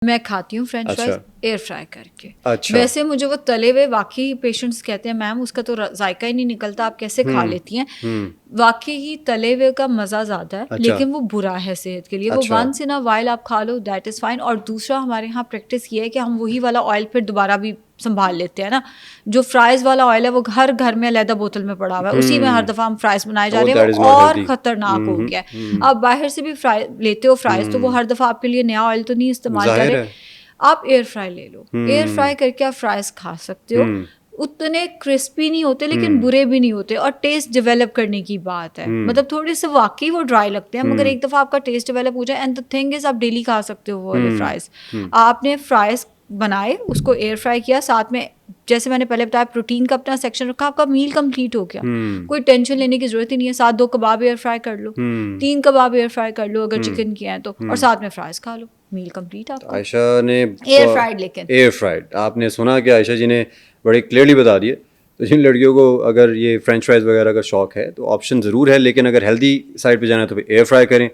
میں کھاتی ہوں فرینچ فرائز اچھا ایئر فرائی کر کے. اچھا ویسے مجھے وہ تلے ہوئے واقعی پیشنٹس کہتے ہیں میم اس کا تو ذائقہ ہی نہیں نکلتا, آپ کیسے کھا لیتی ہیں. واقعی ہی تلے ہوئے کا مزہ زیادہ ہے, لیکن وہ برا ہے صحت کے لیے. وہ ونس ان اے وائل آپ کھا لو دیٹ از فائن. اور دوسرا ہمارے یہاں پریکٹس یہ ہے کہ ہم وہی والا آئل پھر دوبارہ بھی سنبھال لیتے ہیں نا. جو فرائز والا آئل ہے وہ ہر گھر میں علیحدہ بوتل میں پڑا ہوا ہے, اسی میں ہر دفعہ ہم فرائز بنائے جا رہے ہیں, وہ اور خطرناک ہو گیا ہے. آپ باہر سے بھی فرائی لیتے ہو فرائز, تو وہ ہر دفعہ آپ کے لیے نیا آئل تو نہیں استعمال کر رہے. آپ ایئر فرائی لے لو, ایئر فرائی کر کے آپ فرائز کھا سکتے ہو. اتنے کرسپی نہیں ہوتے لیکن برے بھی نہیں ہوتے, اور ٹیسٹ ڈیولپ کرنے کی بات ہے. مطلب تھوڑے سے واقعی وہ ڈرائی لگتے ہیں, مگر ایک دفعہ آپ کا ٹیسٹ ڈیولپ ہو جائے, اینڈ دا تھنگ از آپ ڈیلی کھا سکتے ہو وہ والے فرائز. آپ نے فرائز بنائے, اس کو ایئر فرائی کیا, ساتھ میں جیسے میں نے پہلے بتایا پروٹین کا اپنا سیکشن رکھا, آپ کا میل کمپلیٹ ہو گیا. کوئی ٹینشن لینے کی ضرورت ہی نہیں ہے. ساتھ 2 کباب ایئر فرائی کر لو, 3 کباب ایئر فرائی کر لو اگر چکن کیا ہے تو, اور ساتھ میں فرائز کھا لو, میل کمپلیٹ آپ کا. عائشہ نے ایئر فرائڈ, لیکن ایئر فرائڈ آپ نے سنا کہ عائشہ جی نے بڑے کلیئرلی بتا دیے. تو جن لڑکیوں کو اگر یہ فرینچ فرائز وغیرہ کا شوق ہے تو آپشن ضرور ہے, لیکن اگر ہیلدی سائڈ پہ جانا ہے تو ایئر فرائی کریں.